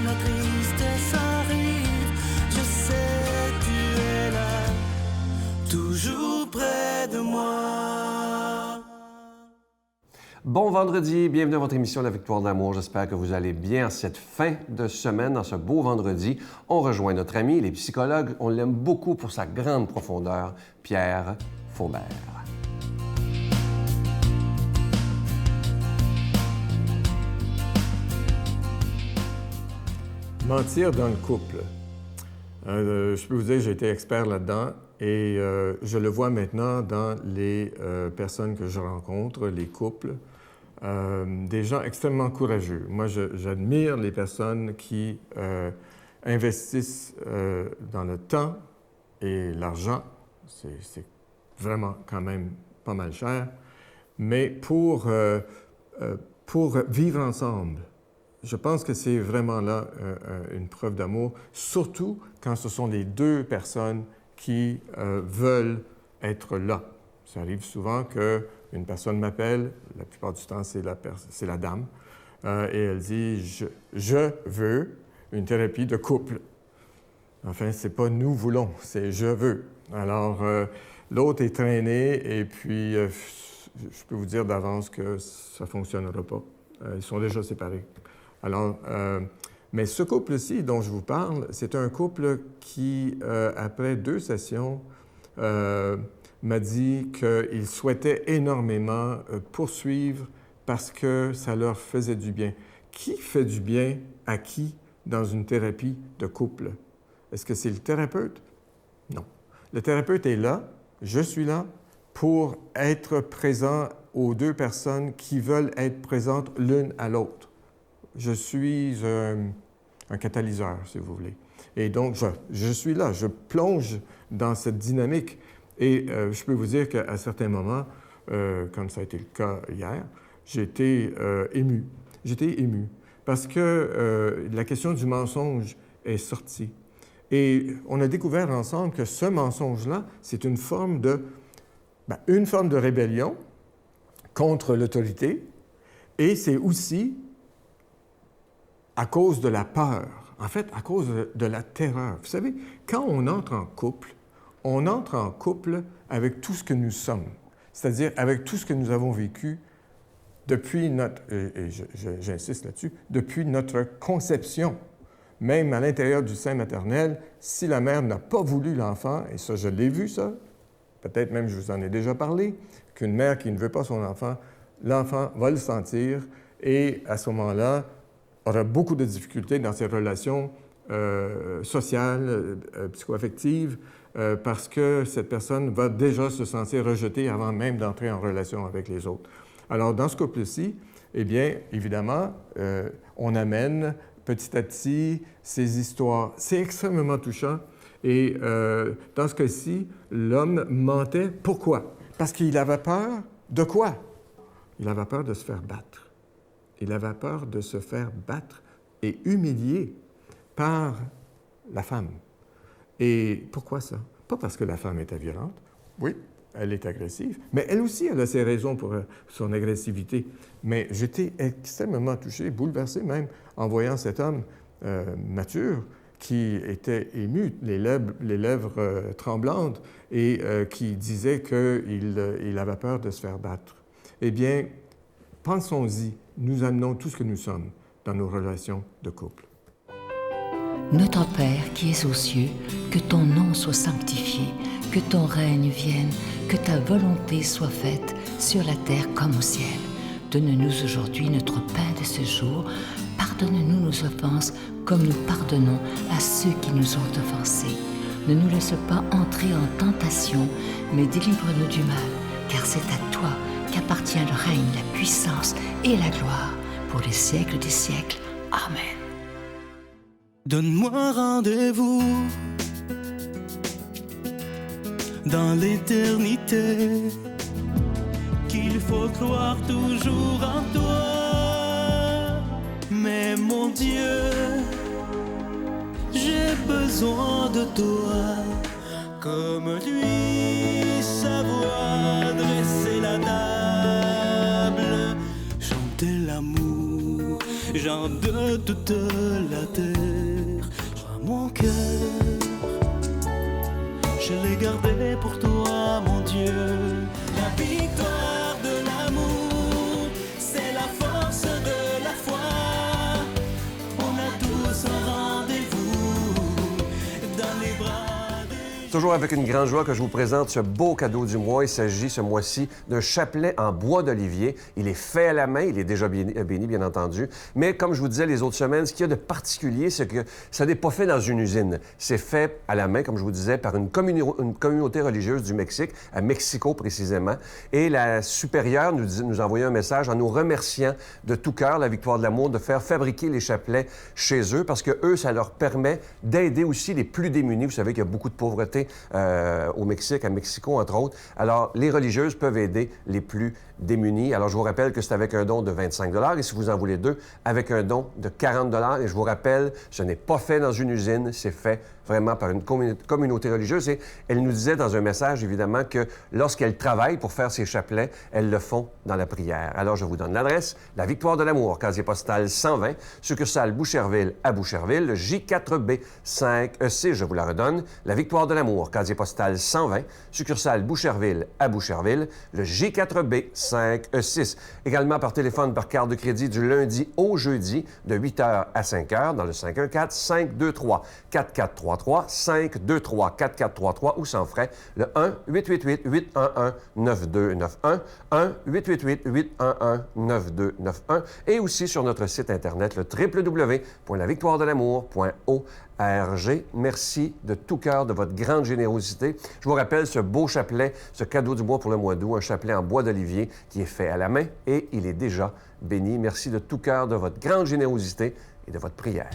la tristesse arrive, je sais tu es là, toujours près de moi. Bon vendredi, bienvenue à votre émission La Victoire de l'amour. J'espère que vous allez bien en cette fin de semaine, dans ce beau vendredi. On rejoint notre ami, les psychologues. On l'aime beaucoup pour sa grande profondeur, Pierre Faubert. Mentir dans le couple. Je peux vous dire, j'ai été expert là-dedans et je le vois maintenant dans les personnes que je rencontre, les couples. Des gens extrêmement courageux. Moi, j'admire les personnes qui investissent dans le temps et l'argent. C'est vraiment quand même pas mal cher. Mais pour vivre ensemble, je pense que c'est vraiment là une preuve d'amour, surtout quand ce sont les deux personnes qui veulent être là. Ça arrive souvent qu'une personne m'appelle, la plupart du temps c'est la dame, et elle dit « Je veux une thérapie de couple ». Enfin, c'est pas « nous voulons », c'est « je veux ». Alors, l'autre est traîné et puis je peux vous dire d'avance que ça ne fonctionnera pas. Ils sont déjà séparés. Alors, mais ce couple-ci dont je vous parle, c'est un couple qui, après 2 sessions, m'a dit qu'il souhaitait énormément poursuivre parce que ça leur faisait du bien. Qui fait du bien à qui dans une thérapie de couple? Est-ce que c'est le thérapeute? Non. Le thérapeute est là, je suis là, pour être présent aux 2 personnes qui veulent être présentes l'une à l'autre. Je suis un catalyseur, si vous voulez. Et donc, je suis là, je plonge dans cette dynamique. Et je peux vous dire qu'à certains moments, comme ça a été le cas hier, j'étais ému. J'étais ému parce que la question du mensonge est sortie. Et on a découvert ensemble que ce mensonge-là, c'est une forme de rébellion contre l'autorité et c'est aussi à cause de la peur, en fait, à cause de la terreur. Vous savez, quand on entre en couple avec tout ce que nous sommes, c'est-à-dire avec tout ce que nous avons vécu depuis j'insiste là-dessus, depuis notre conception. Même à l'intérieur du sein maternel, si la mère n'a pas voulu l'enfant, et ça, je l'ai vu, ça, peut-être même je vous en ai déjà parlé, qu'une mère qui ne veut pas son enfant, l'enfant va le sentir, et à ce moment-là, aura beaucoup de difficultés dans ses relations sociales, psycho-affectives, parce que cette personne va déjà se sentir rejetée avant même d'entrer en relation avec les autres. Alors, dans ce couple-ci, eh bien, évidemment, on amène petit à petit ces histoires. C'est extrêmement touchant. Et dans ce cas-ci, l'homme mentait. Pourquoi? Parce qu'il avait peur de quoi? Il avait peur de se faire battre. Il avait peur de se faire battre et humilier par la femme. Et pourquoi ça? Pas parce que la femme était violente. Oui, elle est agressive, mais elle aussi, elle a ses raisons pour son agressivité. Mais j'étais extrêmement touché, bouleversé même, en voyant cet homme mature qui était ému, les lèvres tremblantes, et qui disait qu'il avait peur de se faire battre. Eh bien, pensons-y, nous amenons tout ce que nous sommes dans nos relations de couple. Notre Père qui es aux cieux, que ton nom soit sanctifié, que ton règne vienne, que ta volonté soit faite sur la terre comme au ciel. Donne-nous aujourd'hui notre pain de ce jour. Pardonne-nous nos offenses comme nous pardonnons à ceux qui nous ont offensés. Ne nous laisse pas entrer en tentation, mais délivre-nous du mal, car c'est à toi qu'appartient le règne, la puissance et la gloire pour les siècles des siècles. Amen. Donne-moi rendez-vous dans l'éternité, qu'il faut croire toujours en toi. Mais mon Dieu, j'ai besoin de toi, comme lui savoir dresser la table, chanter l'amour gens de toute la terre. Mon cœur, je l'ai gardé pour toi, mon Dieu. La victoire de l'amour, c'est la force de la foi. On a tous un rendez-vous dans les bras des... Toujours avec une grande joie que je vous présente ce beau cadeau du mois. Il s'agit ce mois-ci d'un chapelet en bois d'olivier. Il est fait à la main, il est déjà béni, bien entendu. Mais comme je vous disais les autres semaines, ce qu'il y a de particulier, c'est que ça n'est pas fait dans une usine. C'est fait à la main, comme je vous disais, par une communauté religieuse du Mexique, à Mexico précisément. Et la supérieure nous a envoyé un message en nous remerciant de tout cœur, la Victoire de l'amour, de faire fabriquer les chapelets chez eux, parce que eux, ça leur permet d'aider aussi les plus démunis. Vous savez qu'il y a beaucoup de pauvreté au Mexique, à Mexico, entre autres. Alors, les religieuses peuvent aider les plus démunis. Alors, je vous rappelle que c'est avec un don de 25 $ et si vous en voulez deux, avec un don de 40 $. Et je vous rappelle, ce n'est pas fait dans une usine, c'est fait vraiment par une communauté religieuse. Et elle nous disait dans un message, évidemment, que lorsqu'elles travaillent pour faire ces chapelets, elles le font dans la prière. Alors, je vous donne l'adresse, la Victoire de l'amour, casier postal 120, succursale Boucherville à Boucherville, le J4B 5E6, je vous la redonne, la Victoire de l'amour, casier postal 120, succursale Boucherville à Boucherville, le J4B 5E6. Également par téléphone, par carte de crédit du lundi au jeudi, de 8h à 5h, dans le 514-523-4433, 523-4433 ou sans frais, le 1-888-811-9291, 1-888-811-9291 et aussi sur notre site Internet, le www.lavictoiredelamour.org. Merci de tout cœur de votre grande générosité. Je vous rappelle ce beau chapelet, ce cadeau du mois pour le mois d'août, un chapelet en bois d'olivier qui est fait à la main et il est déjà béni. Merci de tout cœur de votre grande générosité et de votre prière.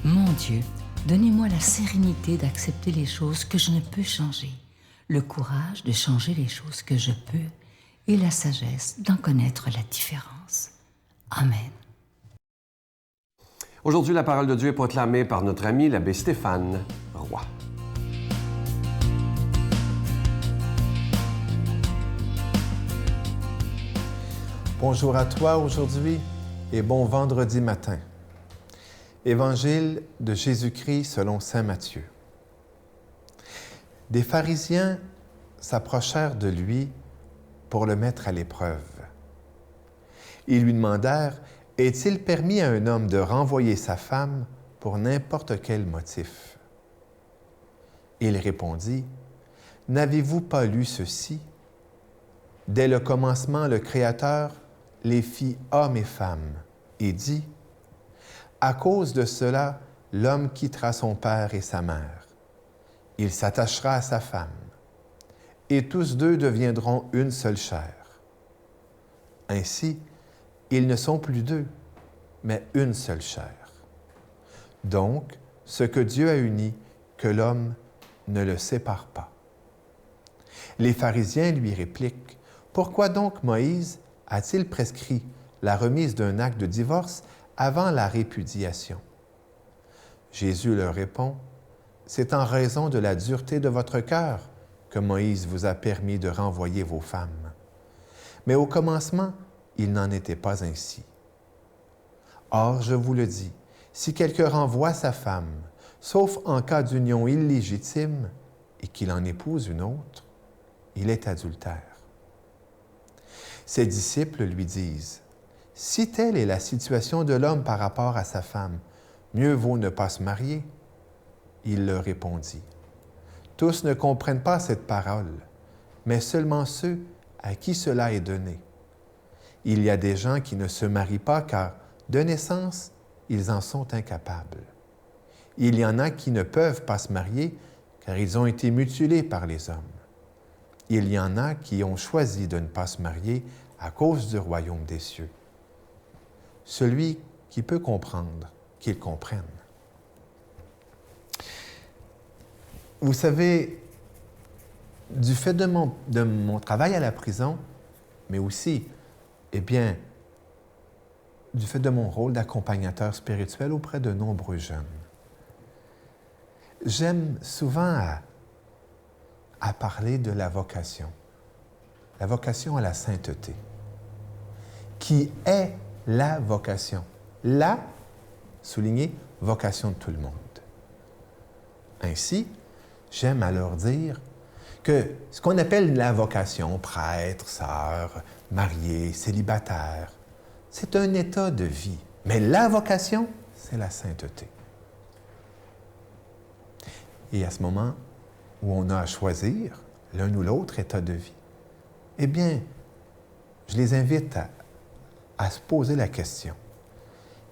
Mon Dieu, donnez-moi la sérénité d'accepter les choses que je ne peux changer, le courage de changer les choses que je peux et la sagesse d'en connaître la différence. Amen. Aujourd'hui, la parole de Dieu est proclamée par notre ami l'abbé Stéphane Roy. Bonjour à toi aujourd'hui et bon vendredi matin. Évangile de Jésus-Christ selon saint Matthieu. Des pharisiens s'approchèrent de lui pour le mettre à l'épreuve. Ils lui demandèrent, « Est-il permis à un homme de renvoyer sa femme pour n'importe quel motif? » Il répondit, « N'avez-vous pas lu ceci? Dès le commencement, le Créateur les fit hommes et femmes, et dit, « À cause de cela, l'homme quittera son père et sa mère. Il s'attachera à sa femme, et tous deux deviendront une seule chair. Ainsi, ils ne sont plus deux, mais une seule chair. Donc, ce que Dieu a uni, que l'homme ne le sépare pas. » Les pharisiens lui répliquent, « Pourquoi donc Moïse a-t-il prescrit la remise d'un acte de divorce avant la répudiation? » Jésus leur répond, « C'est en raison de la dureté de votre cœur que Moïse vous a permis de renvoyer vos femmes. Mais au commencement, il n'en était pas ainsi. Or, je vous le dis, si quelqu'un renvoie sa femme, sauf en cas d'union illégitime, et qu'il en épouse une autre, il est adultère. » Ses disciples lui disent, « Si telle est la situation de l'homme par rapport à sa femme, mieux vaut ne pas se marier. » Il leur répondit, « Tous ne comprennent pas cette parole, mais seulement ceux à qui cela est donné. Il y a des gens qui ne se marient pas car, de naissance, ils en sont incapables. Il y en a qui ne peuvent pas se marier car ils ont été mutilés par les hommes. Il y en a qui ont choisi de ne pas se marier à cause du royaume des cieux. Celui qui peut comprendre, qu'il comprenne. » Vous savez, du fait de mon travail à la prison, mais aussi, eh bien, du fait de mon rôle d'accompagnateur spirituel auprès de nombreux jeunes, j'aime souvent à parler de la vocation à la sainteté, qui est la vocation. La, souligné, vocation de tout le monde. Ainsi, j'aime alors dire que ce qu'on appelle la vocation, prêtre, sœur, marié, célibataire, c'est un état de vie. Mais la vocation, c'est la sainteté. Et à ce moment où on a à choisir l'un ou l'autre état de vie, eh bien, je les invite à se poser la question.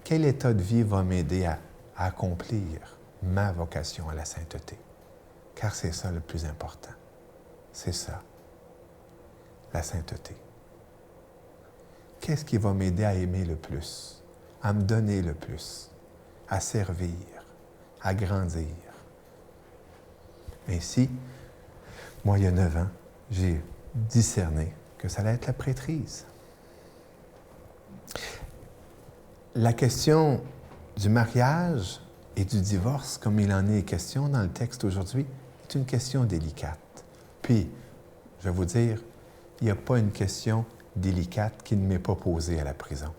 Quel état de vie va m'aider à accomplir ma vocation à la sainteté? Car c'est ça le plus important. C'est ça, la sainteté. Qu'est-ce qui va m'aider à aimer le plus, à me donner le plus, à servir, à grandir? Ainsi, moi, il y a 9 ans, j'ai discerné que ça allait être la prêtrise. La question du mariage et du divorce, comme il en est question dans le texte aujourd'hui, est une question délicate. Puis, je vais vous dire, il n'y a pas une question délicate qui ne m'est pas posée à la prison.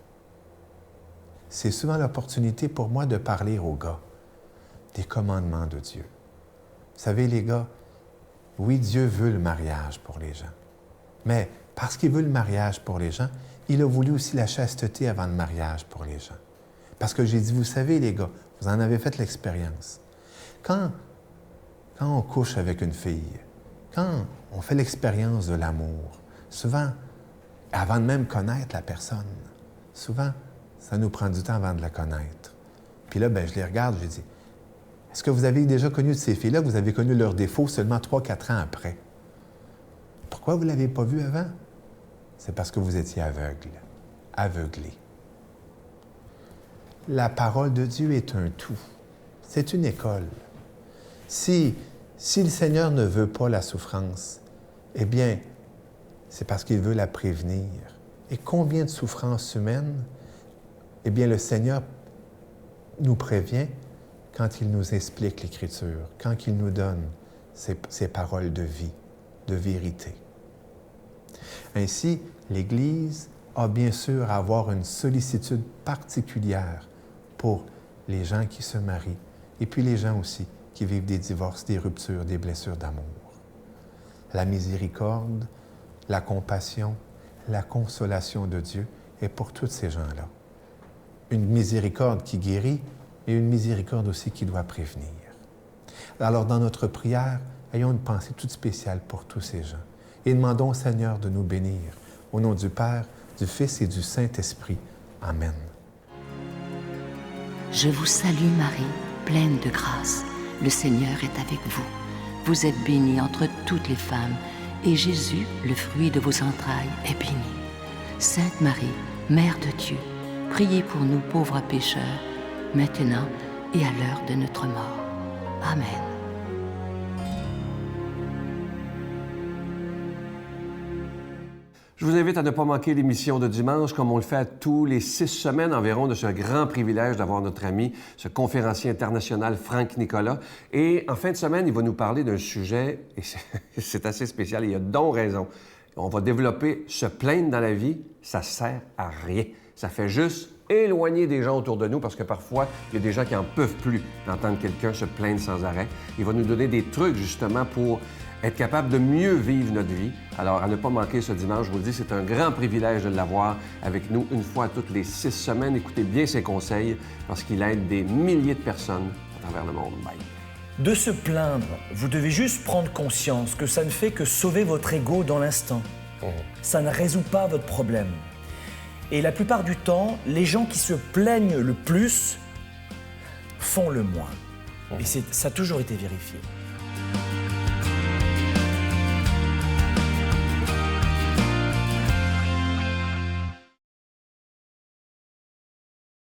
C'est souvent l'opportunité pour moi de parler aux gars des commandements de Dieu. Vous savez, les gars, oui, Dieu veut le mariage pour les gens. Mais parce qu'il veut le mariage pour les gens, il a voulu aussi la chasteté avant le mariage pour les gens. Parce que j'ai dit, vous savez, les gars, vous en avez fait l'expérience. Quand on couche avec une fille, quand on fait l'expérience de l'amour, souvent, avant de même connaître la personne, souvent, ça nous prend du temps avant de la connaître. Puis là, je les regarde, je dis, est-ce que vous avez déjà connu de ces filles-là, vous avez connu leurs défauts seulement 3-4 ans après? Pourquoi vous ne l'avez pas vu avant? C'est parce que vous étiez aveuglé. La parole de Dieu est un tout. C'est une école. Si le Seigneur ne veut pas la souffrance, eh bien, c'est parce qu'il veut la prévenir. Et combien de souffrances humaines, eh bien, le Seigneur nous prévient quand il nous explique l'Écriture, quand il nous donne ces paroles de vie, de vérité. Ainsi, l'Église a bien sûr à avoir une sollicitude particulière pour les gens qui se marient et puis les gens aussi qui vivent des divorces, des ruptures, des blessures d'amour. La miséricorde, la compassion, la consolation de Dieu est pour tous ces gens-là. Une miséricorde qui guérit et une miséricorde aussi qui doit prévenir. Alors, dans notre prière, ayons une pensée toute spéciale pour tous ces gens et demandons au Seigneur de nous bénir. Au nom du Père, du Fils et du Saint-Esprit. Amen. Je vous salue Marie, pleine de grâce. Le Seigneur est avec vous. Vous êtes bénie entre toutes les femmes, et Jésus, le fruit de vos entrailles, est béni. Sainte Marie, Mère de Dieu, priez pour nous pauvres pécheurs, maintenant et à l'heure de notre mort. Amen. Je vous invite à ne pas manquer l'émission de dimanche, comme on le fait tous les 6 semaines environ, de ce grand privilège d'avoir notre ami, ce conférencier international Franck Nicolas. Et en fin de semaine, il va nous parler d'un sujet, et c'est assez spécial, il a donc raison. On va développer se plaindre dans la vie, ça sert à rien. Ça fait juste éloigner des gens autour de nous parce que parfois, il y a des gens qui n'en peuvent plus d'entendre quelqu'un se plaindre sans arrêt. Il va nous donner des trucs justement pour être capable de mieux vivre notre vie. Alors, à ne pas manquer ce dimanche, je vous le dis, c'est un grand privilège de l'avoir avec nous une fois toutes les 6 semaines. Écoutez bien ses conseils parce qu'il aide des milliers de personnes à travers le monde. Bye. De se plaindre, vous devez juste prendre conscience que ça ne fait que sauver votre ego dans l'instant. Ça ne résout pas votre problème. Et la plupart du temps, les gens qui se plaignent le plus font le moins. Et ça a toujours été vérifié.